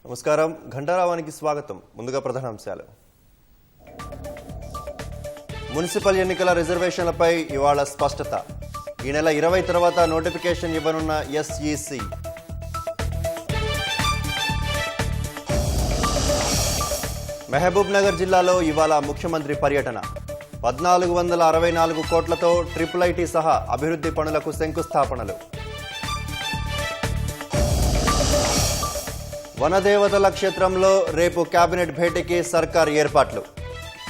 నమస్కారం ఘంటారావానికి స్వాగతం. ముందుగా ప్రధానాంశాలు. మున్సిపల్ ఎన్నికల రిజర్వేషన్లపై ఇవాళ స్పష్టత. ఈ నెల 20 తర్వాత నోటిఫికేషన్ ఇవ్వనున్న ఎస్ఈసి. మహబూబ్ నగర్ జిల్లాలో ఇవాళ ముఖ్యమంత్రి పర్యటన. 1464 కోట్లతో ట్రిపుల్ సహా అభివృద్ధి పనులకు శంకుస్థాపనలు. వనదేవతల క్షేత్రంలో రేపు కేబినెట్ భేటీకి సర్కార్ ఏర్పాట్లు.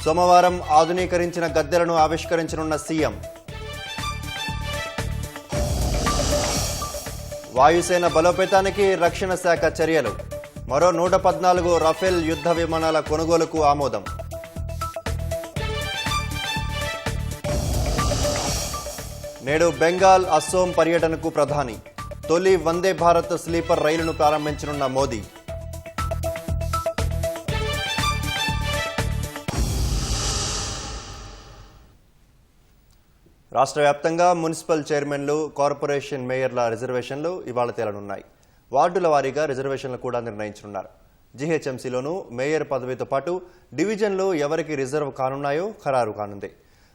సోమవారం ఆధునీకరించిన గద్దెలను ఆవిష్కరించనున్న సీఎం. వాయుసేన బలోపేతానికి రక్షణ శాఖ చర్యలు. మరో 114 రఫేల్ యుద్ధ విమానాల కొనుగోలుకు ఆమోదం. నేడు బెంగాల్, అస్సోం పర్యటనకు ప్రధాని. తొలి వందే భారత్ స్లీపర్ రైలును ప్రారంభించనున్న మోదీ. రాష్ట్ర వ్యాప్తంగా మున్సిపల్ చైర్మన్లు, కార్పొరేషన్ మేయర్ల రిజర్వేషన్లు ఇవాళ తేలనున్నాయి. వార్డుల వారీగా రిజర్వేషన్లు కూడా నిర్ణయించనున్నారు. జీహెచ్ఎంసీలోనూ మేయర్ పదవితో పాటు డివిజన్లు ఎవరికి రిజర్వ్ కానున్నాయో ఖరారు కానుంది.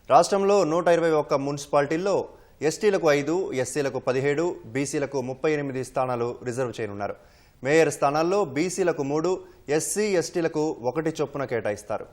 రాష్ట్రంలో 121 మున్సిపాలిటీల్లో ఎస్టీలకు 5, ఎస్సీలకు 17, బీసీలకు 38 స్థానాలు రిజర్వ్ చేయనున్నారు. మేయర్ స్థానాల్లో బీసీలకు 3, ఎస్సీ, ఎస్టీలకు 1 చొప్పున కేటాయిస్తారు.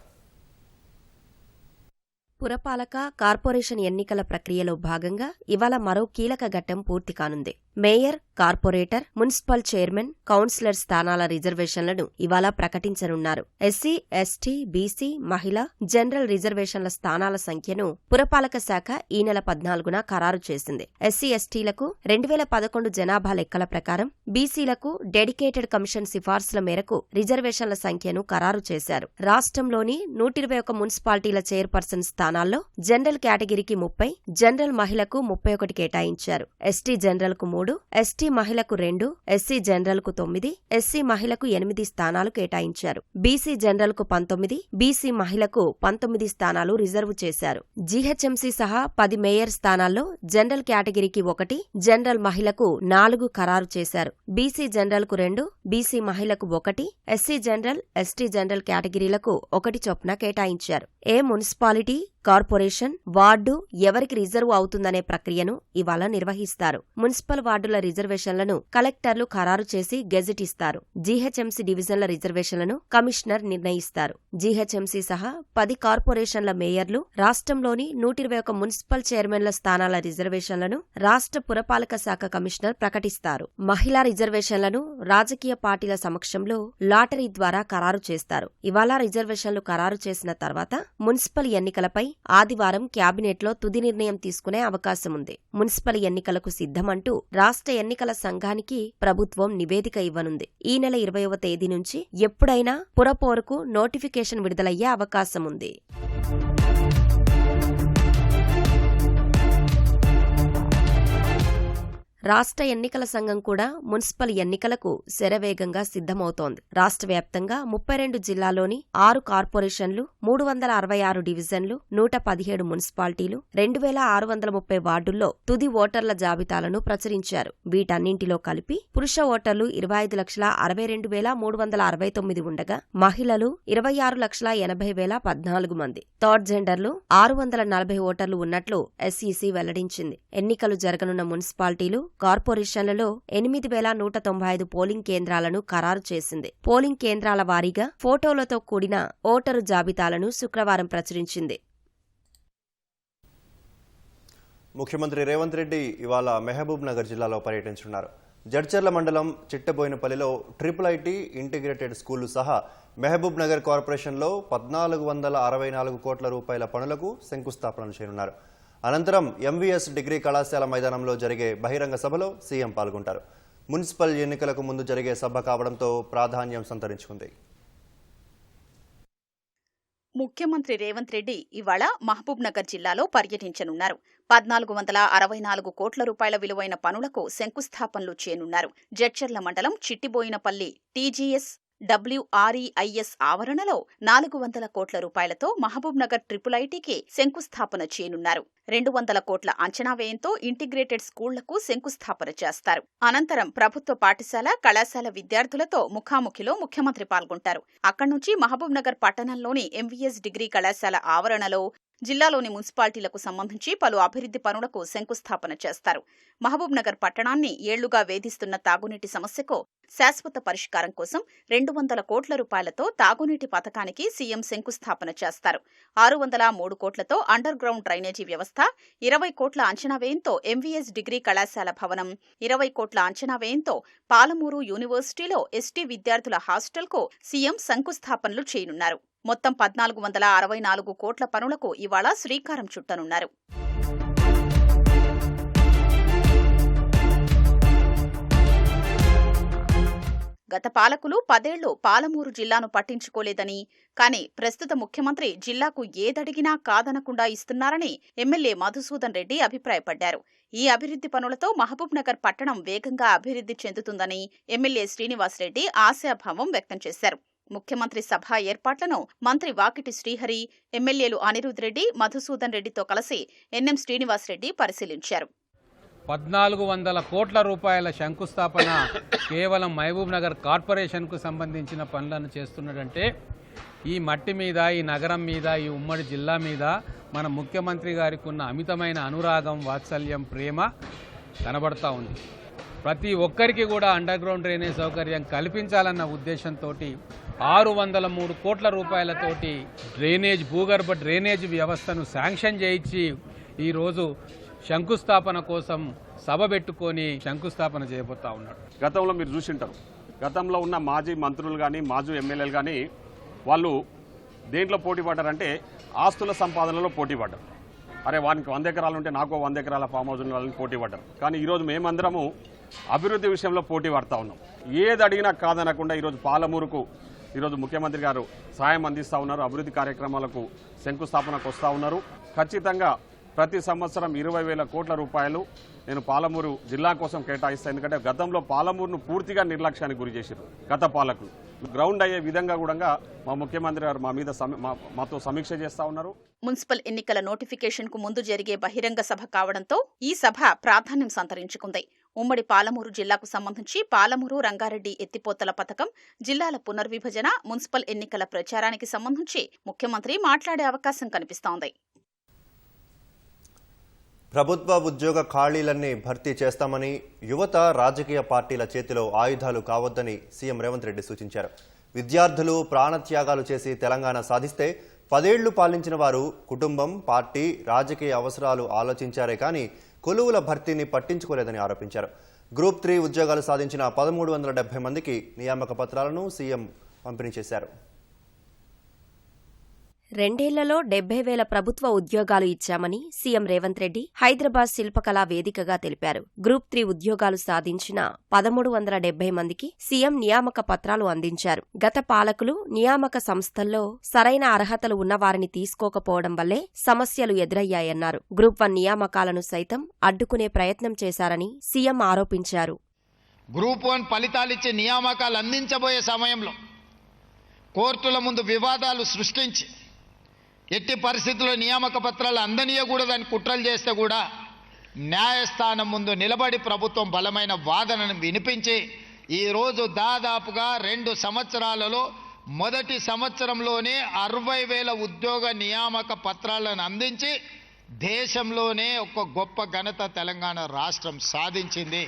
పురపాలక, కార్పొరేషన్ ఎన్నికల ప్రక్రియలో భాగంగా ఇవాళ మరో కీలక ఘట్టం పూర్తి కానుంది. Mayor, corporator, municipal chairman, councillor స్థానాల రిజర్వేషన్లను ఇవాళ ప్రకటించనున్నారు. ఎస్సీ, ఎస్టీ, బీసీ, మహిళ, జనరల్ రిజర్వేషన్ల స్థానాల సంఖ్యను పురపాలక శాఖ ఈ నెల 14న ఖరారు చేసింది. ఎస్సీ, ఎస్టీలకు 2011 జనాభా లెక్కల ప్రకారం, బీసీలకు డెడికేటెడ్ కమిషన్ సిఫార్సుల మేరకు రిజర్వేషన్ల సంఖ్యను ఖరారు చేశారు. రాష్ట్రంలోని 121 మున్సిపాలిటీల చైర్పర్సన్ స్థానాల్లో జనరల్ కేటగిరీకి 30, జనరల్ మహిళకు 31 కేటాయించారు. ఎస్టీ జనరల్కు 3, ఎస్టీ మహిళకు 2, ఎస్సీ జనరల్కు 9, ఎస్సీ మహిళకు 8 స్థానాలు కేటాయించారు. బీసీ జనరల్కు 19, బీసీ మహిళకు 19 స్థానాలు రిజర్వ్ చేశారు. జీహెచ్ఎంసీ సహా 10 మేయర్ స్థానాల్లో జనరల్ కేటగిరీకి 1, జనరల్ మహిళకు 4 ఖరారు చేశారు. బీసీ జనరల్కు 2, బీసీ మహిళకు 1, ఎస్సీ జనరల్, ఎస్టీ జనరల్ కేటగిరీలకు 1 చొప్పున కేటాయించారు. ఏ మున్సిపాలిటీ, కార్పొరేషన్, వార్డు ఎవరికి రిజర్వ్ అవుతుందనే ప్రక్రియను ఇవాళ నిర్వహిస్తారు. మున్సిపల్ వార్డుల రిజర్వేషన్లను కలెక్టర్లు ఖరారు చేసి గెజిట్ ఇస్తారు. జీహెచ్ఎంసీ డివిజన్ల రిజర్వేషన్లను కమిషనర్ నిర్ణయిస్తారు. జీహెచ్ఎంసీ సహా 10 కార్పొరేషన్ల మేయర్లు, రాష్ట్రంలోని 121 మున్సిపల్ చైర్మన్ల స్థానాల రిజర్వేషన్లను రాష్ట్ర పురపాలక శాఖ కమిషనర్ ప్రకటిస్తారు. మహిళా రిజర్వేషన్లను రాజకీయ పార్టీల సమక్షంలో లాటరీ ద్వారా ఖరారు చేస్తారు. ఇవాళ రిజర్వేషన్లు ఖరారు చేసిన తర్వాత మున్సిపల్ ఎన్నికలపై ఆదివారం క్యాబినెట్లో తుది నిర్ణయం తీసుకునే అవకాశం ఉంది. మున్సిపల్ ఎన్నికలకు సిద్ధమంటూ రాష్ట్ర ఎన్నికల సంఘానికి ప్రభుత్వం నివేదిక ఇవ్వనుంది. ఈ నెల 20వ తేదీ నుంచి ఎప్పుడైనా పురపోరుకు నోటిఫికేషన్ విడుదలయ్యే అవకాశం ఉంది. రాష్ట్ర ఎన్నికల సంఘం కూడా మున్సిపల్ ఎన్నికలకు శరవేగంగా సిద్ధమవుతోంది. రాష్ట్ర వ్యాప్తంగా 32 జిల్లాల్లోని 6 కార్పొరేషన్లు, 366 డివిజన్లు, 117 మున్సిపాలిటీలు, 2630 వార్డుల్లో తుది ఓటర్ల జాబితాలను ప్రచురించారు. వీటన్నింటిలో కలిపి పురుష ఓటర్లు 25,62,369 ఉండగా, మహిళలు 26,80,014 మంది, థర్డ్ జెండర్లు 640 ఓటర్లు ఉన్నట్లు ఎస్ఈసి వెల్లడించింది. ఎన్నికలు జరగనున్న మున్సిపాలిటీలు, కార్పొరేషన్లలో 8,195 పోలింగ్ కేంద్రాలను ఖరారు చేసింది. పోలింగ్ కేంద్రాల వారీగా ఫోటోలతో కూడిన ఓటరు జాబితాలను శుక్రవారం ప్రచురించింది. ముఖ్యమంత్రి రేవంత్ రెడ్డి ఇవాళ మహబూబ్ నగర్ జిల్లాలో పర్యటించనున్నారు. జడ్చర్ల మండలం చిట్టబోయినపల్లిలో ట్రిపుల్ ఇంటిగ్రేటెడ్ స్కూళ్లు సహా మహబూబ్ నగర్ కార్పొరేషన్లో 1464 కోట్ల రూపాయల పనులకు శంకుస్థాపనలు చేయనున్నారు. అనంతరం ఎంవీఎస్ డిగ్రీ కళాశాల మైదానంలో జరిగే బహిరంగ సభలో సీఎం పాల్గొంటారు. మున్సిపల్ ఎన్నికలకు ముందు జరిగే సభ కావడంతో ప్రాధాన్యం సంతరించుకుంది. ముఖ్యమంత్రి రేవంత్ రెడ్డి ఇవాళ మహబూబ్ నగర్ జిల్లాలో పర్యటించనున్నారు. 1464 కోట్ల రూపాయల విలువైన పనులకు శంకుస్థాపనలు చేయనున్నారు. జడ్చర్ల మండలం చిట్టిబోయినపల్లి టీజీఎస్ WREIS ఆవరణలో 400 కోట్ల రూపాయలతో మహబూబ్నగర్ IIITకి శంకుస్థాపన చేయనున్నారు. 200 కోట్ల అంచనా వ్యయంతో ఇంటిగ్రేటెడ్ స్కూళ్లకు శంకుస్థాపన చేస్తారు. అనంతరం ప్రభుత్వ పాఠశాల, కళాశాల విద్యార్థులతో ముఖాముఖిలో ముఖ్యమంత్రి పాల్గొంటారు. అక్కడి నుంచి మహబూబ్నగర్ పట్టణంలోని MVS డిగ్రీ కళాశాల ఆవరణలో జిల్లాలోని మున్సిపాలిటీలకు సంబంధించి పలు అభివృద్ధి పనులకు శంకుస్థాపన చేస్తారు. మహబూబ్నగర్ పట్టణాన్ని ఏళ్లుగా వేధిస్తున్న తాగునీటి సమస్యకు శాశ్వత పరిష్కారం కోసం 200 కోట్ల రూపాయలతో తాగునీటి పథకానికి సీఎం శంకుస్థాపన చేస్తారు. 603 కోట్లతో అండర్ గ్రౌండ్ డ్రైనేజీ వ్యవస్థ, 20 కోట్ల అంచనా వ్యయంతో MVS డిగ్రీ కళాశాల భవనం, 20 కోట్ల అంచనా వ్యయంతో పాలమూరు యూనివర్సిటీలో ST విద్యార్థుల హాస్టల్కు సీఎం శంకుస్థాపనలు చేయనున్నారు. మొత్తం 1464 కోట్ల పనులకు ఇవాళ శ్రీకారం చుట్టనున్నారు. గత పాలకులు 10 ఏళ్లు పాలమూరు జిల్లాను పట్టించుకోలేదని, కానీ ప్రస్తుత ముఖ్యమంత్రి జిల్లాకు ఏదడిగినా కాదనకుండా ఇస్తున్నారని ఎమ్మెల్యే మధుసూదన్ రెడ్డి అభిప్రాయపడ్డారు. ఈ అభివృద్ధి పనులతో మహబూబ్నగర్ పట్టణం వేగంగా అభివృద్ధి చెందుతుందని ఎమ్మెల్యే శ్రీనివాసరెడ్డి ఆశాభావం వ్యక్తం చేశారు. ముఖ్యమంత్రి సభ ఏర్పాట్లను మంత్రి వాకిటి శ్రీహరి, ఎమ్మెల్యేలు అనిరుద్ రెడ్డి, మధుసూదన్ రెడ్డితో కలిసి ఎన్ఎం శ్రీనివాసరెడ్డి పరిశీలించారు. 1400 కోట్ల రూపాయల శంకుస్థాపన కేవలం మహబూబ్ నగర్ కార్పొరేషన్కు సంబంధించిన పనులను చేస్తున్నాడంటే ఈ మట్టి మీద, ఈ నగరం మీద, ఈ ఉమ్మడి జిల్లా మీద మన ముఖ్యమంత్రి గారికి ఉన్న అమితమైన అనురాగం, వాత్సల్యం, ప్రేమ కనబడతా ఉంది. ప్రతి ఒక్కరికి కూడా అండర్ గ్రౌండ్ డ్రైనేజ్ సౌకర్యం కల్పించాలన్న ఉద్దేశంతో 603 కోట్ల రూపాయలతోటి భూగర్భ డ్రైనేజ్ వ్యవస్థను శాంక్షన్ చేయించి ఈరోజు శంకుస్థాపన కోసం సభ పెట్టుకొని శంకుస్థాపన చేయబోతా ఉన్నాడు. గతంలో మీరు చూసింటారు, గతంలో ఉన్న మాజీ మంత్రులు కానీ మాజీ ఎమ్మెల్యేలు కానీ వాళ్ళు దేంట్లో పోటీ పడ్డారంటే ఆస్తుల సంపాదనలో పోటీ పడ్డారు. అరే వానికి 100 ఎకరాలు ఉంటే నాకు 100 ఎకరాల ఫామ్ హౌస్ వాళ్ళని పోటీ పడ్డారు. కానీ ఈరోజు మేమందరము అభివృద్ధి విషయంలో పోటీ పడతా ఉన్నాం. ఏది అడిగినా కాదనకుండా ఈరోజు పాలమూరుకు ఈరోజు ముఖ్యమంత్రి గారు సాయం అందిస్తూ ఉన్నారు. అభివృద్ధి కార్యక్రమాలకు శంకుస్థాపనకు వస్తూ ఉన్నారు. ఖచ్చితంగా ప్రతి సంవత్సరం 20,000 కోట్ల రూపాయలు నేను పాలమూరు జిల్లా కోసం కేటాయిస్తాను. ఎందుకంటే గతంలో పాలమూరును పూర్తిగా నిర్లక్ష్యానికి గురి చేశారు గత పాలకులు. గ్రౌండ్ అయ్యే విధంగా కూడా మా ముఖ్యమంత్రి గారు మాతో సమీక్ష చేస్తా ఉన్నారు. మున్సిపల్ ఎన్నికల నోటిఫికేషన్ కు ముందు జరిగే బహిరంగ సభ కావడంతో ఈ సభ ప్రాధాన్యం సంతరించుకుంది. ఉమ్మడి పాలమూరు జిల్లాకు సంబంధించి పాలమూరు, రంగారెడ్డి ఎత్తిపోతల పథకం, జిల్లాల పునర్విభజన, మున్సిపల్ ఎన్నికల ప్రచారానికి సంబంధించి ముఖ్యమంత్రి మాట్లాడే అవకాశం కనిపిస్తోంది. ప్రభుత్వ ఉద్యోగ ఖాళీలన్నీ భర్తీ చేస్తామని, యువత రాజకీయ పార్టీల చేతిలో ఆయుధాలు కావద్దని సీఎం రేవంత్ రెడ్డి సూచించారు. విద్యార్థులు ప్రాణత్యాగాలు చేసి తెలంగాణ సాధిస్తే 10 ఏళ్లు పాలించిన వారు కుటుంబం, పార్టీ, రాజకీయ అవసరాలు ఆలోచించారే కానీ కొలువుల భర్తీని పట్టించుకోలేదని ఆరోపించారు. గ్రూప్ 3 ఉద్యోగాలు సాధించిన 1370 మందికి నియామక పత్రాలను సీఎం పంపిణీ చేశారు. 2 ఏళ్లలో 70,000 ప్రభుత్వ ఉద్యోగాలు ఇచ్చామని సీఎం రేవంత్ రెడ్డి హైదరాబాద్ శిల్పకళా వేదికగా తెలిపారు. గ్రూప్ 3 ఉద్యోగాలు సాధించిన 1370 మందికి సీఎం నియామక పత్రాలు అందించారు. గత పాలకులు నియామక సంస్థల్లో సరైన అర్హతలు ఉన్నవారిని తీసుకోకపోవడం వల్లే సమస్యలు ఎదురయ్యాయన్నారు. గ్రూప్ 1 నియామకాలను సైతం అడ్డుకునే ప్రయత్నం చేశారని సీఎం ఆరోపించారు. గ్రూప్ 1 ఫలితాలిచ్చే నియామకాలు అందించబోయే సమయంలో కోర్టుల ముందు వివాదాలు సృష్టించి ఎట్టి పరిస్థితుల్లో నియామక పత్రాలు అందనీయకూడదని కుట్రలు చేస్తే కూడా న్యాయస్థానం ముందు నిలబడి ప్రభుత్వం బలమైన వాదనను వినిపించి ఈరోజు దాదాపుగా 2 సంవత్సరాలలో మొదటి సంవత్సరంలోనే 60,000 ఉద్యోగ నియామక పత్రాలను అందించి దేశంలోనే ఒక గొప్ప ఘనత తెలంగాణ రాష్ట్రం సాధించింది.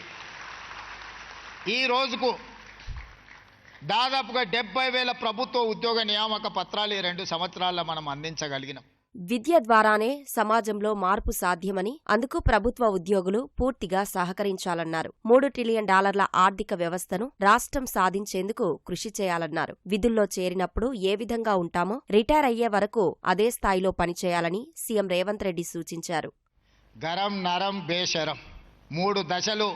ఈ రోజుకు దాదాపుగా 70,000 ప్రభుత్వ ఉద్యోగ నియామక పత్రాలు 2 సంవత్సరాల్లో మనం అందించగలిగినాం. విద్య ద్వారానే సమాజంలో మార్పు సాధ్యమని, అందుకు ప్రభుత్వ ఉద్యోగులు పూర్తిగా సహకరించాలన్నారు. $3 ట్రిలియన్ ఆర్థిక వ్యవస్థను రాష్ట్రం సాధించేందుకు కృషి చేయాలన్నారు. విధుల్లో చేరినప్పుడు ఏ విధంగా ఉంటామో రిటైర్ అయ్యే వరకు అదే స్థాయిలో పనిచేయాలని సీఎం రేవంత్ రెడ్డి సూచించారు. గరం నరం బేషరం 3 దశలు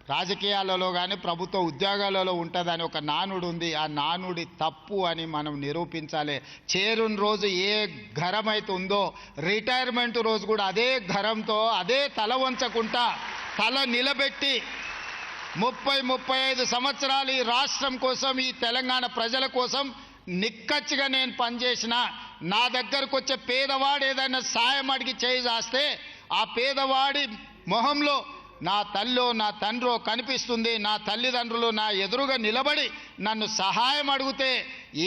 రాజకీయాలలో కానీ ప్రభుత్వ ఉద్యోగాలలో ఉంటుందని ఒక నానుడు ఉంది. ఆ నానుడి తప్పు అని మనం నిరూపించాలి. చేరుని రోజు ఏ ఘరం అయితే ఉందో రిటైర్మెంట్ రోజు కూడా అదే ఘరంతో, అదే తల వంచకుండా తల నిలబెట్టి 35 సంవత్సరాలు ఈ రాష్ట్రం కోసం, ఈ తెలంగాణ ప్రజల కోసం నిక్కచ్చిగా నేను పనిచేసిన. నా దగ్గరకు వచ్చే పేదవాడు ఏదైనా సాయం అడిగి చేయి చేస్తే ఆ పేదవాడి మొహంలో నా తల్లో నా తండ్రో కనిపిస్తుంది. నా తల్లిదండ్రులు నా ఎదురుగా నిలబడి నన్ను సహాయం అడిగితే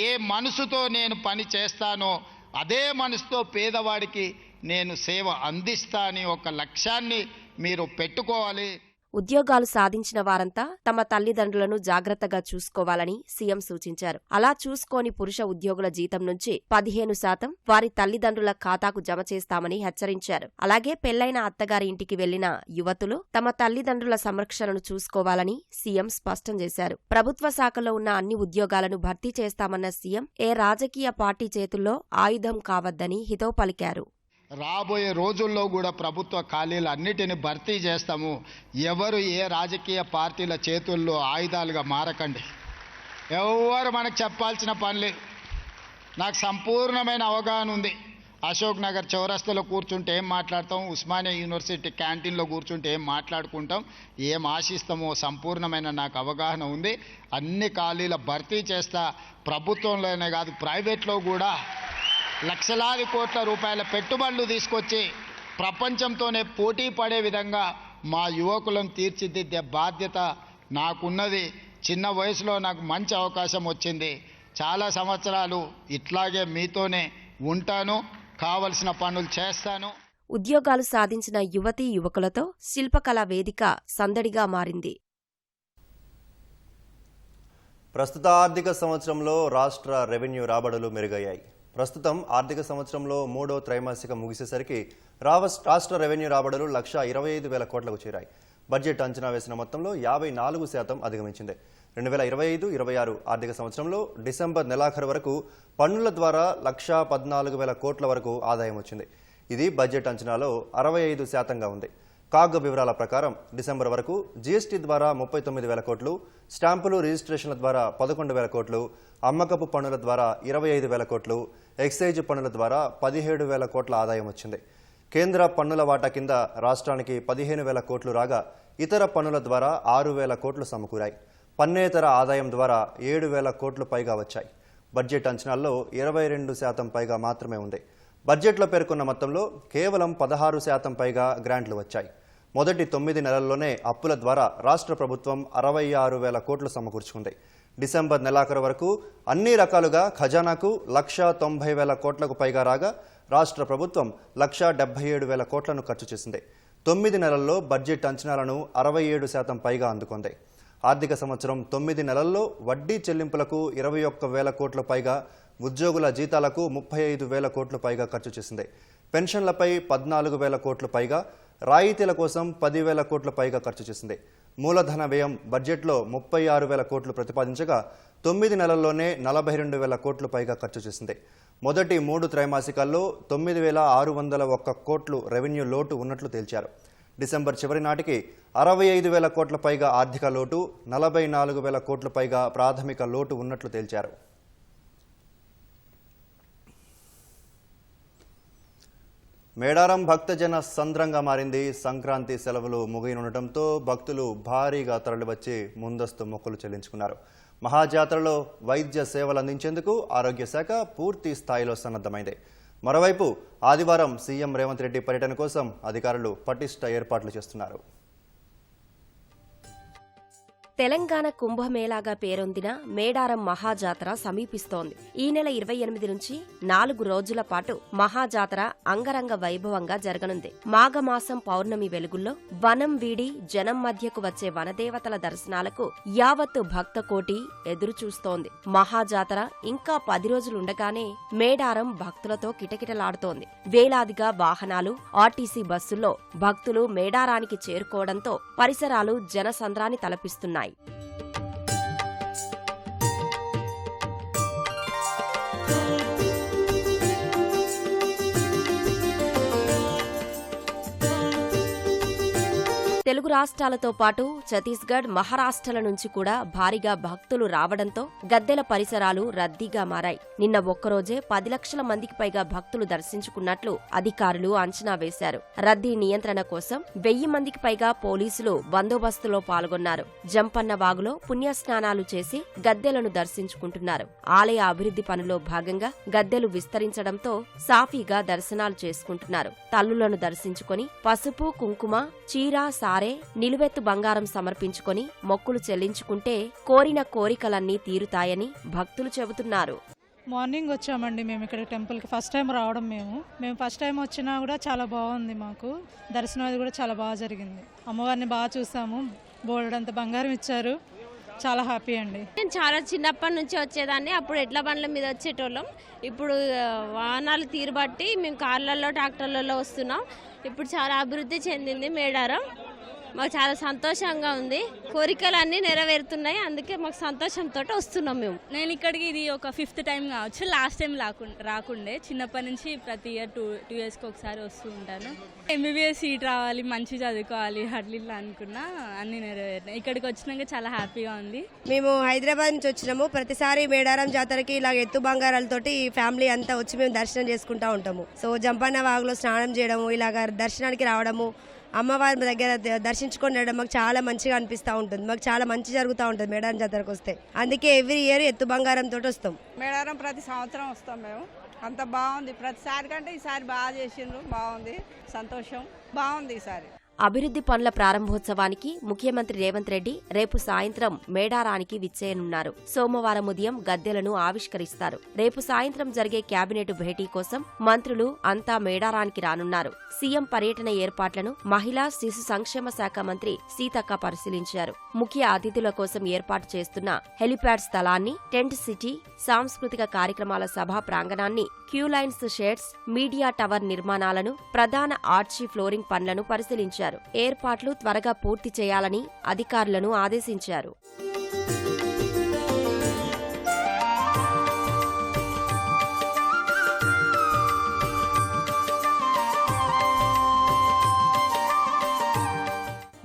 ఏ మనసుతో నేను పని చేస్తానో అదే మనసుతో పేదవాడికి నేను సేవ అందిస్తా అని ఒక లక్ష్యాన్ని మీరు పెట్టుకోవాలి. ఉద్యోగాలు సాధించిన వారంతా తమ తల్లిదండ్రులను జాగ్రత్తగా చూసుకోవాలని సీఎం సూచించారు. అలా చూసుకోని పురుష ఉద్యోగుల జీతం నుంచి 15% వారి తల్లిదండ్రుల ఖాతాకు జమ చేస్తామని హెచ్చరించారు. అలాగే పెళ్లైన అత్తగారి ఇంటికి వెళ్లిన యువతులు తమ తల్లిదండ్రుల సంరక్షణను చూసుకోవాలని సీఎం స్పష్టం చేశారు. ప్రభుత్వ శాఖలో ఉన్న అన్ని ఉద్యోగాలను భర్తీ చేస్తామన్న సీఎం ఏ రాజకీయ పార్టీ చేతుల్లో ఆయుధం కావద్దని హితవు పలికారు. రాబోయే రోజుల్లో కూడా ప్రభుత్వ ఖాళీలు అన్నిటిని భర్తీ చేస్తాము. ఎవరు ఏ రాజకీయ పార్టీల చేతుల్లో ఆయుధాలుగా మారకండి. ఎవరు మనకు చెప్పాల్సిన పని లేదు. నాకు సంపూర్ణమైన అవగాహన ఉంది. అశోక్ నగర్ చౌరస్తాలో కూర్చుంటే ఏం మాట్లాడతాం, ఉస్మానియా యూనివర్సిటీ క్యాంటీన్లో కూర్చుంటే ఏం మాట్లాడుకుంటాం, ఏం ఆశిస్తామో సంపూర్ణమైన నాకు అవగాహన ఉంది. అన్ని ఖాళీల భర్తీ చేస్తా. ప్రభుత్వంలోనే కాదు, ప్రైవేట్లో కూడా లక్షలాది కోట్ల రూపాయల పెట్టుబడులు తీసుకొచ్చి ప్రపంచంతోనే పోటీ పడే విధంగా మా యువకులను తీర్చిదిద్దే బాధ్యత నాకున్నది. చిన్న వయసులో నాకు మంచి అవకాశం వచ్చింది. చాలా సంవత్సరాలు ఇట్లాగే మీతోనే ఉంటాను, కావలసిన పనులు చేస్తాను. ఉద్యోగాలు సాధించిన యువతీ యువకులతో శిల్పకళా వేదిక సందడిగా మారింది. ప్రస్తుత ఆర్థిక సంవత్సరంలో రాష్ట్ర రెవెన్యూ రాబడులు మెరుగయ్యాయి. ప్రస్తుతం ఆర్థిక సంవత్సరంలో 3వ త్రైమాసికం ముగిసేసరికి రాష్ట్ర రెవెన్యూ రాబడులు 1,25,000 కోట్లకు చేరాయి. బడ్జెట్ అంచనా వేసిన మొత్తంలో 54% అధిగమించింది. 2025-26 ఆర్థిక సంవత్సరంలో డిసెంబర్ నెలాఖరు వరకు పన్నుల ద్వారా 1,14,000 కోట్ల వరకు ఆదాయం వచ్చింది. ఇది బడ్జెట్ అంచనాలో 65%గా ఉంది. కాగ్ వివరాల ప్రకారం డిసెంబర్ వరకు జీఎస్టీ ద్వారా 39,000 కోట్లు, స్టాంపులు రిజిస్ట్రేషన్ల ద్వారా 11,000 కోట్లు, అమ్మకపు పన్నుల ద్వారా 25,000 కోట్లు, ఎక్సైజ్ పన్నుల ద్వారా 17,000 కోట్ల ఆదాయం వచ్చింది. కేంద్ర పన్నుల వాటా కింద రాష్ట్రానికి 15,000 కోట్లు రాగా ఇతర పన్నుల ద్వారా 6,000 కోట్లు సమకూరాయి. పన్నేతర ఆదాయం ద్వారా 7,000 కోట్లు పైగా వచ్చాయి. బడ్జెట్ అంచనాల్లో 22% పైగా మాత్రమే ఉంది. బడ్జెట్లో పేర్కొన్న మొత్తంలో కేవలం 16% పైగా గ్రాంట్లు వచ్చాయి. మొదటి 9 నెలల్లోనే అప్పుల ద్వారా రాష్ట్ర ప్రభుత్వం 66,000 కోట్లు సమకూర్చుకుంది. డిసెంబర్ నెలాఖరు వరకు అన్ని రకాలుగా ఖజానాకు 1,90,000 కోట్లకు పైగా రాగా రాష్ట్ర ప్రభుత్వం 1,77,000 కోట్లను ఖర్చు చేసింది. 9 నెలల్లో బడ్జెట్ అంచనాలను 67% పైగా అందుకుంది. ఆర్థిక సంవత్సరం 9 నెలల్లో వడ్డీ చెల్లింపులకు 21,000 కోట్ల పైగా, ఉద్యోగుల జీతాలకు 35,000 కోట్ల పైగా ఖర్చు చేసింది. పెన్షన్లపై 14,000 కోట్ల పైగా, రాయితీల కోసం 10,000 కోట్ల పైగా ఖర్చు చేసింది. మూలధన వ్యయం బడ్జెట్లో 36,000 కోట్లు ప్రతిపాదించగా 9 నెలల్లోనే 42,000 కోట్ల పైగా ఖర్చు చేసింది. మొదటి 3 త్రైమాసికాల్లో 9,601 కోట్లు రెవెన్యూ లోటు ఉన్నట్లు తేల్చారు. డిసెంబర్ చివరి నాటికి 65,000 కోట్ల పైగా ఆర్థిక లోటు, 44,000 కోట్ల పైగా ప్రాథమిక లోటు ఉన్నట్లు తేల్చారు. మేడారం భక్తజన సంద్రంగా మారింది. సంక్రాంతి సెలవులు ముగియనుండటంతో భక్తులు భారీగా తరలివచ్చి ముందస్తు మొక్కులు చెల్లించుకున్నారు. మహాజాతరలో వైద్య సేవలు అందించేందుకు ఆరోగ్య శాఖ పూర్తి స్థాయిలో సన్నద్ధమైంది. మరోవైపు ఆదివారం సీఎం రేవంత్ రెడ్డి పర్యటన కోసం అధికారులు పటిష్ట ఏర్పాట్లు చేస్తున్నారు. తెలంగాణ కుంభమేళాగా పేరొందిన మేడారం మహాజాతర సమీపిస్తోంది. ఈ నెల 28 నుంచి 4 రోజుల పాటు మహాజాతర అంగరంగ వైభవంగా జరగనుంది. మాఘమాసం పౌర్ణమి వెలుగుల్లో వనం వీడి జనం మధ్యకు వచ్చే వనదేవతల దర్శనాలకు యావత్తు భక్తకోటి ఎదురుచూస్తోంది. మహాజాతర ఇంకా 10 రోజులుండగానే మేడారం భక్తులతో కిటకిటలాడుతోంది. వేలాదిగా వాహనాలు, ఆర్టీసీ బస్సుల్లో భక్తులు మేడారానికి చేరుకోవడంతో పరిసరాలు జనసంద్రాన్ని తలపిస్తున్నాయి. తెలుగు రాష్ట్రాలతో పాటు ఛత్తీస్గఢ్, మహారాష్ట్రల నుంచి కూడా భారీగా భక్తులు రావడంతో గద్దెల పరిసరాలు రద్దీగా మారాయి. నిన్న ఒక్కరోజే 10 లక్షల మందికి పైగా భక్తులు దర్శించుకున్నట్లు అధికారులు అంచనా వేశారు. రద్దీ నియంత్రణ కోసం 1000 మందికి పైగా పోలీసులు బందోబస్తులో పాల్గొన్నారు. జంపన్న వాగులో పుణ్యస్నానాలు చేసి గద్దెలను దర్శించుకుంటున్నారు. ఆలయ అభివృద్ధి పనుల్లో భాగంగా గద్దెలు విస్తరించడంతో సాఫీగా దర్శనాలు చేసుకుంటున్నారు. తల్లులను దర్శించుకొని పసుపు, కుంకుమ, చీర, సారే, నిలువెత్తు బంగారం సమర్పించుకొని మొక్కులు చెల్లించుకుంటే కోరిన కోరికలన్నీ తీరుతాయని భక్తులు చెబుతున్నారు. మార్నింగ్ వచ్చామండి మేము ఇక్కడ టెంపుల్కి. ఫస్ట్ టైం రావడం మేము ఫస్ట్ టైం వచ్చినా కూడా చాలా బాగుంది. మాకు దర్శనం అది కూడా చాలా బాగా జరిగింది. అమ్మవారిని బాగా చూసాము. బోలెడంత బంగారం ఇచ్చారు. చాలా హ్యాపీ అండి. నేను చాలా చిన్నప్పటి నుంచి వచ్చేదాన్ని. అప్పుడు ఎడ్ల బండ్ల మీద వచ్చేటోళ్ళం. ఇప్పుడు వాహనాలు తీరుబట్టి మేము కార్లలో, ట్రాక్టర్లలో వస్తున్నాం. ఇప్పుడు చాలా అభివృద్ధి చెందింది మేడారం. మాకు చాలా సంతోషంగా ఉంది. కోరికలన్నీ నెరవేరుతున్నాయి. అందుకే మాకు సంతోషంతో వస్తున్నాం మేము. నేను ఇక్కడికి ఇది ఒక 5th టైం కావచ్చు. లాస్ట్ టైం రాకుండే. చిన్నప్పటి నుంచి ప్రతి ఇయర్ 2 yearsకి ఒకసారి వస్తూ ఉంటాను. MBBS సీట్ రావాలి, మంచి చదువుకోవాలి, అట్లా అనుకున్నా. అన్ని నెరవేరినాయి. ఇక్కడికి వచ్చినాక చాలా హ్యాపీగా ఉంది. మేము హైదరాబాద్ నుంచి వచ్చినాము. ప్రతిసారి మేడారం జాతరకి ఇలా ఎత్తు బంగారాలతోటి ఫ్యామిలీ అంతా వచ్చి మేము దర్శనం చేసుకుంటా ఉంటాము. సో జంపన్న వాగులో స్నానం చేయడము, ఇలాగ దర్శనానికి రావడము, అమ్మవారి దగ్గర దర్శించుకొని మాకు చాలా మంచిగా అనిపిస్తూ ఉంటుంది. మాకు చాలా మంచి జరుగుతూ ఉంటుంది మేడారం జాతరకు వస్తే. అందుకే ఎవ్రీ ఇయర్ ఎత్తు బంగారంతో వస్తాం. మేడారం ప్రతి సంవత్సరం వస్తాం మేము. అంత బాగుంది. ప్రతిసారి కంటే ఈసారి బాగా చేసిండ్రు. బాగుంది. సంతోషం. బాగుంది ఈసారి. అభివృద్ధి పనుల ప్రారంభోత్సవానికి ముఖ్యమంత్రి రేవంత్ రెడ్డి రేపు సాయంత్రం మేడారానికి విచ్చేయనున్నారు. సోమవారం ఉదయం గద్దెలను ఆవిష్కరిస్తారు. రేపు సాయంత్రం జరిగే కేబినెట్ భేటీ కోసం మంత్రులు అంతా మేడారానికి రానున్నారు. సీఎం పర్యటన ఏర్పాట్లను మహిళా శిశు సంక్షేమ శాఖ మంత్రి సీతక్క పరిశీలించారు. ముఖ్య అతిథుల కోసం ఏర్పాటు చేస్తున్న హెలిప్యాడ్ స్థలాన్ని, టెంట్ సిటీ, సాంస్కృతిక కార్యక్రమాల సభా ప్రాంగణాన్ని, క్యూలైన్స్ షెడ్స్, మీడియా టవర్ నిర్మాణాలను, ప్రధాన ఆర్చి ఫ్లోరింగ్ పనులను పరిశీలించారు. ఏర్పాట్లు త్వరగా పూర్తి చేయాలని అధికారులను ఆదేశించారు.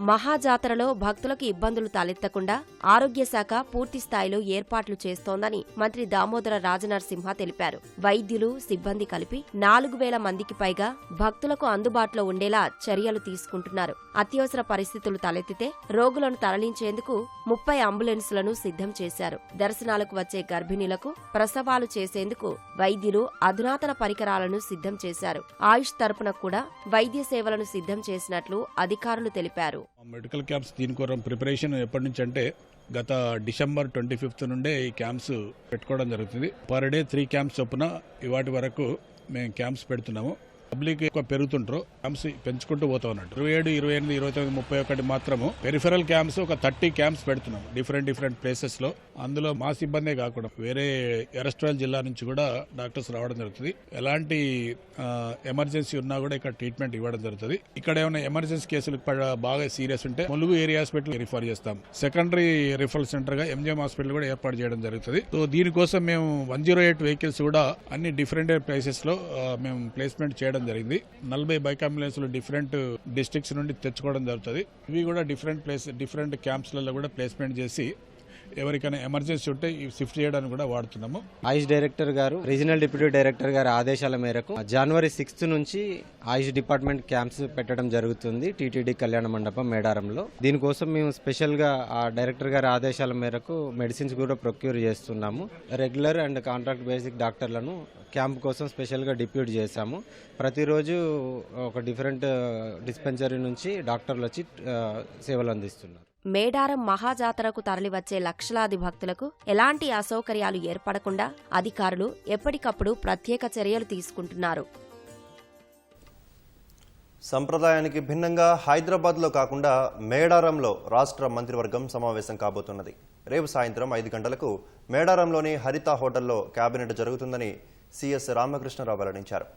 మహాజాతరలో భక్తులకు ఇబ్బందులు తలెత్తకుండా ఆరోగ్య శాఖ పూర్తి స్థాయిలో ఏర్పాట్లు చేస్తోందని మంత్రి దామోదర రాజనరసింహ తెలిపారు. వైద్యులు, సిబ్బంది కలిపి 4000 మందికి పైగా భక్తులకు అందుబాటులో ఉండేలా చర్యలు తీసుకుంటున్నారు. అత్యవసర పరిస్థితులు తలెత్తితే రోగులను తరలించేందుకు 30 అంబులెన్సులను సిద్ధం చేశారు. దర్శనాలకు వచ్చే గర్భిణీలకు ప్రసవాలు చేసేందుకు వైద్యులు అధునాతన పరికరాలను సిద్ధం చేశారు. ఆయుష్ తరపున కూడా వైద్య సేవలను సిద్ధం చేసినట్లు అధికారులు తెలిపారు. మెడికల్ క్యాంప్స్ దీనికోసం ప్రిపరేషన్ ఎప్పటి నుంచి అంటే గత December 25th నుండే ఈ క్యాంప్స్ పెట్టుకోవడం జరుగుతుంది. పర్ డే 3 క్యాంప్స్ చొప్పున ఇవాటి వరకు మేము క్యాంప్స్ పెడుతున్నాము. పబ్లిక్ ఎక్కువ పెరుగుతుంటారు. క్యాంప్స్ పెంచుకుంటూ పోతా ఉన్నట్టు 27, 28, 29, 31 మాత్రము పెరిఫెరల్ క్యాంప్స్ ఒక 30 క్యాంప్స్ పెడుతున్నాం డిఫరెంట్ ప్లేసెస్ లో. అందులో మా సిబ్బందే కాకుండా వేరే ఎరస్ట్రాల్ జిల్లా నుంచి కూడా డాక్టర్స్ రావడం జరుగుతుంది. ఎలాంటి ఎమర్జెన్సీ ఉన్నా కూడా ఇక్కడ ట్రీట్మెంట్ ఇవ్వడం జరుగుతుంది. ఇక్కడ ఏమైనా ఎమర్జెన్సీ కేసులు బాగా సీరియస్ ఉంటే ములుగు ఏరియా హాస్పిటల్ రిఫర్ చేస్తాం. సెకండరీ రిఫరల్ సెంటర్ గా MGM హాస్పిటల్ కూడా ఏర్పాటు చేయడం జరుగుతుంది. సో దీనికోసం మేము 108 వెహికల్స్ కూడా అన్ని డిఫరెంట్ ప్లేసెస్ లో మేము ప్లేస్మెంట్ చేయడం జరిగింది. 40 బైక్ అంబులెన్స్లు డిఫరెంట్ డిస్ట్రిక్ట్స్ నుండి తెచ్చుకోవడం జరుగుతుంది. ఇవి కూడా డిఫరెంట్ క్యాంప్స్లలో కూడా ప్లేస్మెంట్ చేసి ఎవరికైనా ఎమర్జెన్సీ ఉంటే షిఫ్ట్ చేయడానికి కూడా వాడుతున్నాము. ఆయుష్ డైరెక్టర్ గారు, రీజనల్ డిప్యూటీ డైరెక్టర్ గారి ఆదేశాల మేరకు January 6th నుంచి ఆయుష్ డిపార్ట్మెంట్ క్యాంప్స్ పెట్టడం జరుగుతుంది టీటీడీ కళ్యాణ మండపం మేడారంలో. దీనికోసం మేము స్పెషల్ గా ఆ డైరెక్టర్ గారి ఆదేశాల మేరకు మెడిసిన్స్ కూడా ప్రొక్యూర్ చేస్తున్నాము. రెగ్యులర్ అండ్ కాంట్రాక్ట్ బేసిక్ డాక్టర్లను క్యాంప్ కోసం స్పెషల్ గా డిప్యూట్ చేశాము. ప్రతిరోజు ఒక డిఫరెంట్ డిస్పెన్సరీ నుంచి డాక్టర్లు వచ్చి సేవలు అందిస్తున్నారు. మేడారం మహాజాతరకు తరలివచ్చే లక్షలాది భక్తులకు ఎలాంటి అసౌకర్యాలు ఏర్పడకుండా అధికారులు ఎప్పటికప్పుడు ప్రత్యేక చర్యలు తీసుకుంటున్నారు. సంప్రదాయానికి భిన్నంగా హైదరాబాద్లో కాకుండా మేడారంలో రాష్ట్ర మంత్రివర్గం సమావేశం కాబోతున్నది. రేపు సాయంత్రం 5 గంటలకు మేడారంలోని హరిత హోటల్లో కేబినెట్ జరుగుతుందని సిఎస్ రామకృష్ణరావు వెల్లడించారు.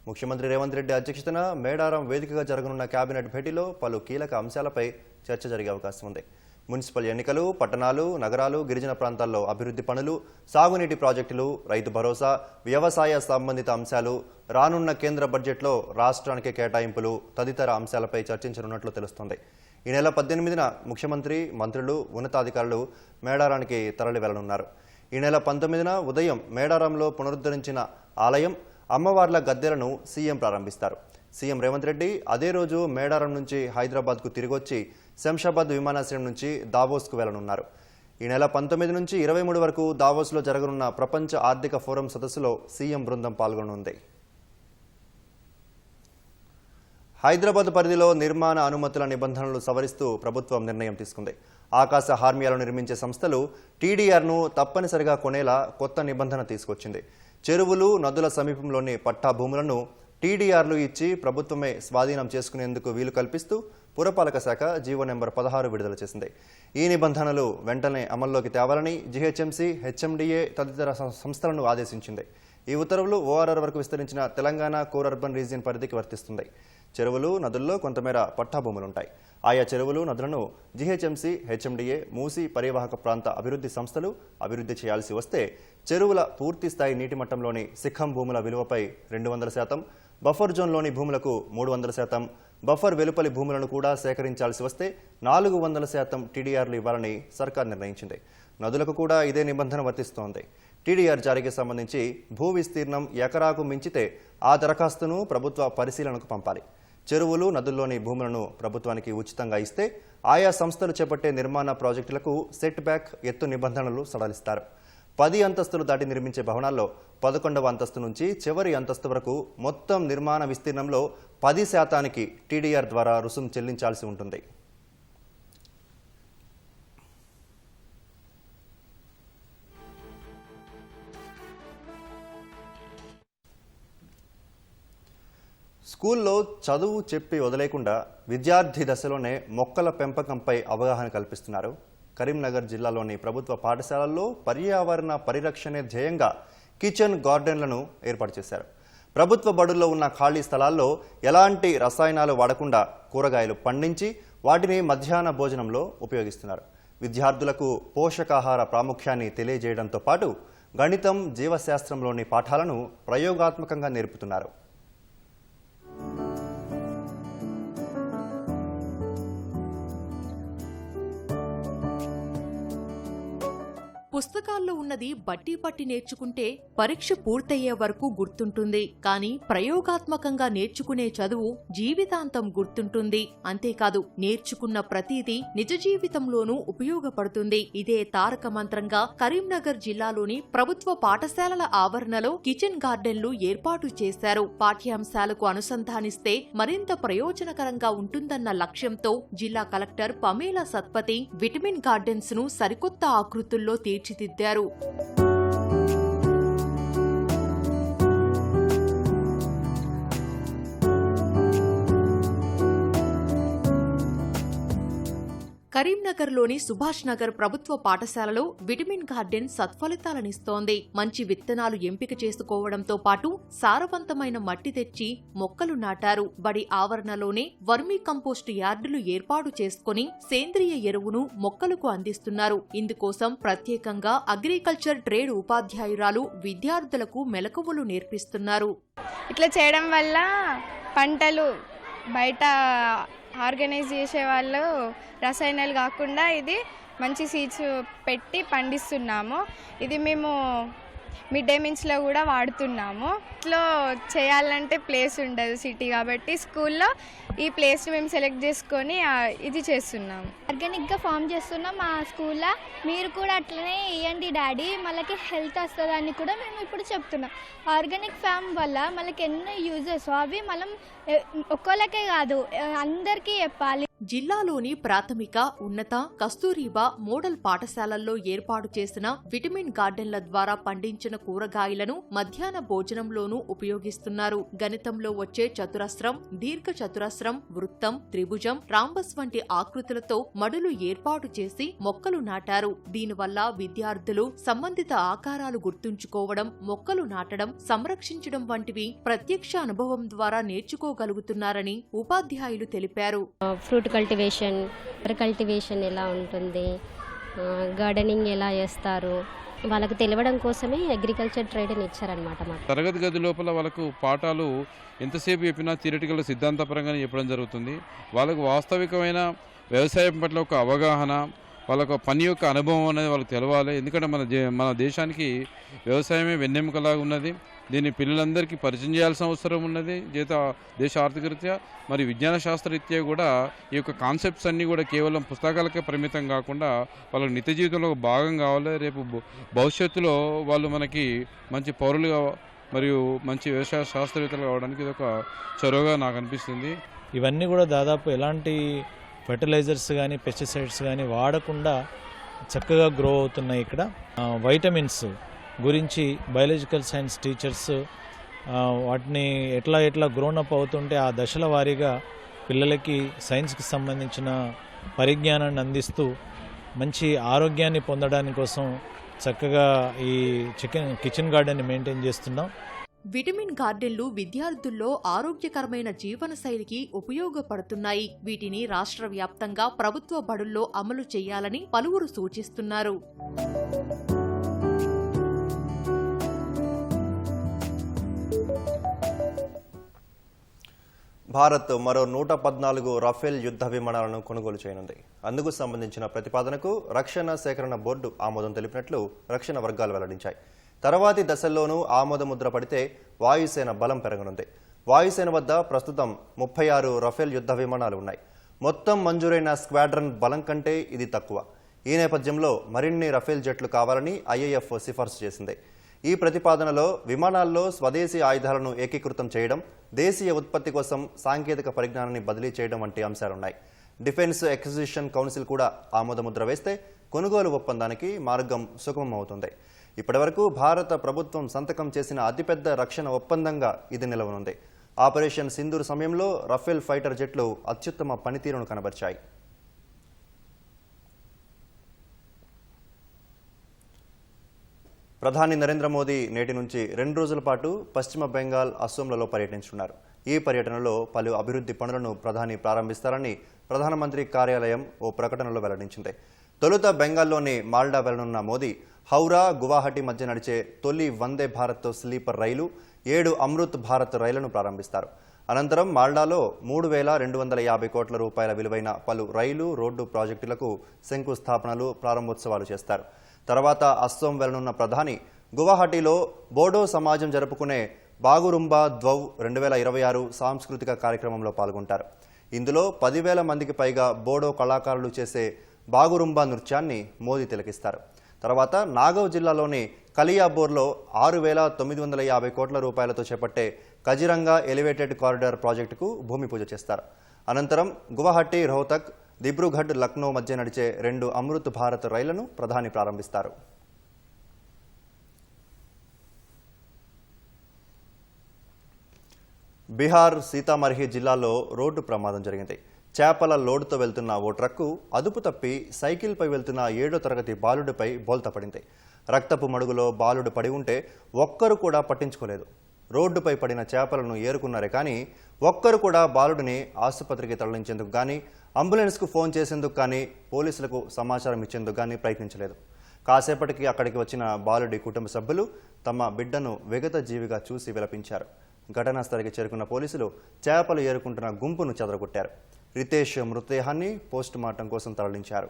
ముఖ్యమంత్రి రేవంత్ రెడ్డి అధ్యక్షతన మేడారం వేదికగా జరగనున్న కేబినెట్ భేటీలో పలు కీలక అంశాలపై చర్చ జరిగే అవకాశం ఉంది. మున్సిపల్ ఎన్నికలు, పట్టణాలు, నగరాలు, గిరిజన ప్రాంతాల్లో అభివృద్ధి పనులు, సాగునీటి ప్రాజెక్టులు, రైతు భరోసా, వ్యవసాయ సంబంధిత అంశాలు, రానున్న కేంద్ర బడ్జెట్లో రాష్ట్రానికి కేటాయింపులు తదితర అంశాలపై చర్చించనున్నట్లు తెలుస్తోంది. ఈ నెల 18న ముఖ్యమంత్రి, మంత్రులు, ఉన్నతాధికారులు మేడారానికి తరలి వెళ్లనున్నారు. ఈ నెల 19న ఉదయం మేడారంలో పునరుద్ధరించిన ఆలయం, అమ్మవార్ల గద్దెలను సీఎం ప్రారంభిస్తారు. సీఎం రేవంత్ రెడ్డి అదే రోజు మేడారం నుంచి హైదరాబాద్కు తిరిగొచ్చి శంషాబాద్ విమానాశ్రయం నుంచి దావోస్కు వెళ్లనున్నారు. ఈ నెల 19 నుంచి 23 వరకు దావోస్లో జరగనున్న ప్రపంచ ఆర్థిక ఫోరం సదస్సులో సీఎం బృందం పాల్గొననుంది. హైదరాబాద్ పరిధిలో నిర్మాణ అనుమతుల నిబంధనలు సవరిస్తూ ప్రభుత్వం నిర్ణయం తీసుకుంది. ఆకాశ హార్మియాలు నిర్మించే సంస్థలు టీడీఆర్ను తప్పనిసరిగా కొనేలా కొత్త నిబంధన తీసుకొచ్చింది. చెరువులు, నదుల సమీపంలోని పట్టా భూములను టీడీఆర్లు ఇచ్చి ప్రభుత్వమే స్వాధీనం చేసుకునేందుకు వీలు కల్పిస్తూ పురపాలక శాఖ జీవో నెంబర్ 16 విడుదల చేసింది. ఈ నిబంధనలు వెంటనే అమల్లోకి తేవాలని జీహెచ్ఎంసీ, హెచ్ఎండిఏ తదితర సంస్థలను ఆదేశించింది. ఈ ఉత్తర్వులు ఓఆర్ఆర్ వరకు విస్తరించిన తెలంగాణ కోర్ అర్బన్ రీజియన్ పరిధికి వర్తిస్తుంది. చెరువులు, నదుల్లో కొంతమేర పట్టా భూములుంటాయి. ఆయా చెరువులు, నదులను జీహెచ్ఎంసీ, హెచ్ఎండిఏ, మూసీ పరివాహక ప్రాంత అభివృద్ధి సంస్థలు అభివృద్ధి చేయాల్సి వస్తే చెరువుల పూర్తి స్థాయి నీటి మట్టంలోని శిఖం భూముల విలువపై 200%, బఫర్ జోన్లోని భూములకు 300%, బఫర్ వెలుపలి భూములను కూడా సేకరించాల్సి వస్తే 400% టీడీఆర్లు ఇవ్వాలని సర్కార్ నిర్ణయించింది. నదులకు కూడా ఇదే నిబంధన వర్తిస్తోంది. టీడీఆర్ జారీకి సంబంధించి భూ విస్తీర్ణం ఎకరాకు మించితే ఆ దరఖాస్తును ప్రభుత్వ పరిశీలనకు పంపాలి. చెరువులు, నదుల్లోని భూములను ప్రభుత్వానికి ఉచితంగా ఇస్తే ఆయా సంస్థలు చేపట్టే నిర్మాణ ప్రాజెక్టులకు సెట్ బ్యాక్ ఎత్తు నిబంధనలు సడలిస్తారు. 10 అంతస్తులు దాటి నిర్మించే భవనాల్లో 11వ అంతస్తు నుంచి చివరి అంతస్తు వరకు మొత్తం నిర్మాణ విస్తీర్ణంలో 10% టీడీఆర్ ద్వారా రుసుము చెల్లించాల్సి ఉంటుంది. స్కూల్లో చదువు చెప్పి వదిలేకుండా విద్యార్థి దశలోనే మొక్కల పెంపకంపై అవగాహన కల్పిస్తున్నారు. కరీంనగర్ జిల్లాలోని ప్రభుత్వ పాఠశాలల్లో పర్యావరణ పరిరక్షణే ధ్యేయంగా కిచెన్ గార్డెన్లను ఏర్పాటు చేశారు. ప్రభుత్వ బడుల్లో ఉన్న ఖాళీ స్థలాల్లో ఎలాంటి రసాయనాలు వాడకుండా కూరగాయలు పండించి వాటిని మధ్యాహ్న భోజనంలో ఉపయోగిస్తున్నారు. విద్యార్థులకు పోషకాహార ప్రాముఖ్యాన్ని తెలియజేయడంతో పాటు గణితం, జీవశాస్త్రంలోని పాఠాలను ప్రయోగాత్మకంగా నేర్పుతున్నారు. పుస్తకాల్లో ఉన్నది బట్టి పట్టి నేర్చుకుంటే పరీక్ష పూర్తయ్యే వరకు గుర్తుంటుంది. కానీ ప్రయోగాత్మకంగా నేర్చుకునే చదువు జీవితాంతం గుర్తుంటుంది. అంతేకాదు, నేర్చుకున్న ప్రతిదీ నిజ జీవితంలోనూ ఉపయోగపడుతుంది. ఇదే తారక మంత్రంగా కరీంనగర్ జిల్లాలోని ప్రభుత్వ పాఠశాలల ఆవరణలో కిచెన్ గార్డెన్లు ఏర్పాటు చేశారు. పాఠ్యాంశాలకు అనుసంధానిస్తే మరింత ప్రయోజనకరంగా ఉంటుందన్న లక్ష్యంతో జిల్లా collector Pamela Satpathy vitamin gardens ను సరికొత్త ఆకృతుల్లో తీర్చిదిద్దారు. కరీంనగర్లోని సుభాష్ నగర్ ప్రభుత్వ పాఠశాలలో విటమిన్ గార్డెన్ సత్ఫలితాలనిస్తోంది. మంచి విత్తనాలు ఎంపిక చేసుకోవడంతో పాటు సారవంతమైన మట్టి తెచ్చి మొక్కలు నాటారు. బడి ఆవరణలోనే వర్మీ కంపోస్ట్ యార్డులు ఏర్పాటు చేసుకుని సేంద్రియ ఎరువును మొక్కలకు అందిస్తున్నారు. ఇందుకోసం ప్రత్యేకంగా అగ్రికల్చర్ ట్రేడ్ ఉపాధ్యాయురాలు విద్యార్థులకు మెలకువలు నేర్పిస్తున్నారు. ఇట్లా చేయడం వల్ల పంటలు బయట ఆర్గనైజ్ చేసే వాళ్ళు రసాయనాలు కాకుండా ఇది మంచి సీడ్స్ పెట్టి పండిస్తున్నాము. ఇది మేము మిడ్ డే మీల్స్లో కూడా వాడుతున్నాము. ఇట్లా చేయాలంటే ప్లేస్ ఉండదు సిటీ కాబట్టి స్కూల్లో ఈ ప్లేస్ని మేము సెలెక్ట్ చేసుకొని ఇది చేస్తున్నాము. ఆర్గానిక్గా ఫామ్ చేస్తున్నాం మా స్కూల్లో. మీరు కూడా అట్లనే ఇవ్వండి డాడీ, మనకి హెల్త్ వస్తుందని కూడా మేము ఇప్పుడు చెప్తున్నాం. ఆర్గానిక్ ఫామ్ వల్ల మనకి ఎన్నో యూజెస్, అవి మనం ఒక్కోళ్ళకే కాదు అందరికీ చెప్పాలి. జిల్లాలోని ప్రాథమిక, ఉన్నత, కస్తూరిబా మోడల్ పాఠశాలల్లో ఏర్పాటు చేసిన విటమిన్ గార్డెన్ల ద్వారా పండించిన కూరగాయలను మధ్యాహ్న భోజనంలోనూ ఉపయోగిస్తున్నారు. గణితంలో వచ్చే చతురస్రం, దీర్ఘ చతురస్రం, వృత్తం, త్రిభుజం, రాంబస్ వంటి ఆకృతులతో మడులు ఏర్పాటు చేసి మొక్కలు నాటారు. దీనివల్ల విద్యార్థులు సంబంధిత ఆకారాలు గుర్తుంచుకోవడం, మొక్కలు నాటడం, సంరక్షించడం వంటివి ప్రత్యక్ష అనుభవం ద్వారా నేర్చుకోగలుగుతున్నారని ఉపాధ్యాయులు తెలిపారు. ఫ్రూట్ కల్టివేషన్ ఎలా ఉంటుంది, గార్డెనింగ్ ఎలా చేస్తారు, వాళ్ళకు తెలియడం కోసమే అగ్రికల్చర్ ట్రేడ్ అని ఇచ్చారనమాట. మాకు తరగతి గది లోపల వాళ్ళకు పాఠాలు ఎంతసేపు చెప్పినా థియరిటికల్ సిద్ధాంతపరంగానే చెప్పడం జరుగుతుంది. వాళ్ళకు వాస్తవికమైన వ్యవసాయం పట్ల ఒక అవగాహన, వాళ్ళకు పని యొక్క అనుభవం అనేది వాళ్ళకి తెలవాలి. ఎందుకంటే మన దేశానికి వ్యవసాయమే వెన్నెముకలాగా ఉన్నది. దీన్ని పిల్లలందరికీ పరిచయం చేయాల్సిన అవసరం ఉన్నది. దేశ ఆర్థిక రీత్యా మరి విజ్ఞాన శాస్త్రరీత్యా కూడా ఈ యొక్క కాన్సెప్ట్స్ అన్నీ కూడా కేవలం పుస్తకాలకే పరిమితం కాకుండా వాళ్ళకి నిత్య జీవితంలో ఒక భాగం కావాలి. రేపు భవిష్యత్తులో వాళ్ళు మనకి మంచి పౌరులుగా మరియు మంచి వ్యవసాయ శాస్త్రవేత్తలు కావడానికి ఇది ఒక చొరవగా నాకు అనిపిస్తుంది. ఇవన్నీ కూడా దాదాపు ఎలాంటి ఫెర్టిలైజర్స్ కానీ పెస్టిసైడ్స్ కానీ వాడకుండా చక్కగా గ్రో అవుతున్నాయి. ఇక్కడ వైటమిన్స్ గురించి బయాలజికల్ సైన్స్ టీచర్స్ వాటిని ఎట్లా గ్రోనప్ అవుతుంటే ఆ దశల వారీగా పిల్లలకి సైన్స్కి సంబంధించిన పరిజ్ఞానాన్ని అందిస్తూ మంచి ఆరోగ్యాన్ని పొందడానికి కోసం చక్కగా ఈ కిచెన్ గార్డెన్ని మెయింటైన్ చేస్తున్నాం. విటమిన్ గార్డెన్లు విద్యార్థుల్లో ఆరోగ్యకరమైన జీవనశైలికి ఉపయోగపడుతున్నాయి. వీటిని రాష్ట్ర వ్యాప్తంగా ప్రభుత్వ బడుల్లో అమలు చేయాలని పలువురు సూచిస్తున్నారు. భారత్ మరో 114 రఫేల్ యుద్ధ విమానాలను కొనుగోలు చేయనుంది. అందుకు సంబంధించిన ప్రతిపాదనకు రక్షణ సేకరణ బోర్డు ఆమోదం తెలిపినట్లు రక్షణ వర్గాలు వెల్లడించాయి. తర్వాతి దశల్లోనూ ఆమోదముద్ర పడితే వాయుసేన బలం పెరగనుంది. వాయుసేన వద్ద ప్రస్తుతం 36 రఫేల్ యుద్ధ విమానాలు ఉన్నాయి. మొత్తం మంజూరైన స్క్వాడ్రన్ బలం కంటే ఇది తక్కువ. ఈ నేపథ్యంలో మరిన్ని రఫేల్ జెట్లు కావాలని ఐఏఎఫ్ సిఫార్సు చేసింది. ఈ ప్రతిపాదనలో విమానాల్లో స్వదేశీ ఆయుధాలను ఏకీకృతం చేయడం, దేశీయ ఉత్పత్తి కోసం సాంకేతిక పరిజ్ఞానాన్ని బదిలీ చేయడం వంటి అంశాలున్నాయి. డిఫెన్స్ ఎక్విజిషన్ కౌన్సిల్ కూడా ఆమోదముద్ర వేస్తే కొనుగోలు ఒప్పందానికి మార్గం సుగమం అవుతుంది. ఇప్పటివరకు భారత ప్రభుత్వం సంతకం చేసిన అతిపెద్ద రక్షణ ఒప్పందంగా ఇది నిలవనుంది. ఆపరేషన్ సింధూర్ సమయంలో రఫేల్ ఫైటర్ జెట్లు అత్యుత్తమ పనితీరును కనబర్చాయి. ప్రధాని నరేంద్ర మోదీ నేటి నుంచి 2 రోజుల పాటు పశ్చిమ బెంగాల్, అస్సోంలలో పర్యటించనున్నారు. ఈ పర్యటనలో పలు అభివృద్ధి పనులను ప్రధాని ప్రారంభిస్తారని ప్రధానమంత్రి కార్యాలయం ఓ ప్రకటనలో వెల్లడించింది. తొలుత బెంగాల్లోని మాల్డా వెళ్లనున్న మోదీ హౌరా, గువాహటి మధ్య నడిచే తొలి వందే భారత్ స్లీపర్ రైలు, 7 అమృత్ భారత్ రైళ్లను ప్రారంభిస్తారు. అనంతరం మాల్డాలో 3,250 కోట్ల రూపాయల విలువైన పలు రైలు, రోడ్డు ప్రాజెక్టులకు శంకుస్థాపనలు, ప్రారంభోత్సవాలు చేస్తారు. తర్వాత అస్సోం వెళ్లనున్న ప్రధాని గువాహటిలో బోడో సమాజం జరుపుకునే బాగురుంబా ద్వౌ 2026 సాంస్కృతిక కార్యక్రమంలో పాల్గొంటారు. ఇందులో 10,000 మందికి పైగా బోడో కళాకారులు చేసే బాగురుంబా నృత్యాన్ని మోదీ తిలకిస్తారు. తర్వాత నాగవ్ జిల్లాలోని కలియాబోర్లో 6,950 కోట్ల రూపాయలతో చేపట్టే కజిరంగా ఎలివేటెడ్ కారిడార్ ప్రాజెక్టుకు భూమి పూజ చేస్తారు. అనంతరం గువాహటి, రోహ్తక్, దిబ్రూఘడ్, లక్నో మధ్య నడిచే 2 అమృత్ భారత్ రైళ్లను ప్రధాని ప్రారంభిస్తారు. బీహార్ సీతామర్హి జిల్లాలో రోడ్డు ప్రమాదం జరిగింది. చేపల లోడుతో వెళ్తున్న ఓ ట్రక్కు అదుపు తప్పి సైకిల్పై వెళ్తున్న 7వ తరగతి బాలుడిపై బోల్తపడింది. రక్తపు మడుగులో బాలుడు పడి ఉంటే ఒక్కరు కూడా పట్టించుకోలేదు. రోడ్డుపై పడిన చేపలను ఏరుకున్నారే కానీ ఒక్కరు కూడా బాలుడిని ఆసుపత్రికి తరలించేందుకు కానీ, అంబులెన్స్కు ఫోన్ చేసేందుకు కానీ, పోలీసులకు సమాచారం ఇచ్చేందుకు కానీ ప్రయత్నించలేదు. కాసేపటికి అక్కడికి వచ్చిన బాలుడి కుటుంబ సభ్యులు తమ బిడ్డను విగత జీవిగా చూసి విలపించారు. ఘటనా స్థలికి చేరుకున్న పోలీసులు చేపలు ఏరుకుంటున్న గుంపును చెదరగొట్టారు. రితేష్ మృతదేహాన్ని పోస్టుమార్టం కోసం తరలించారు.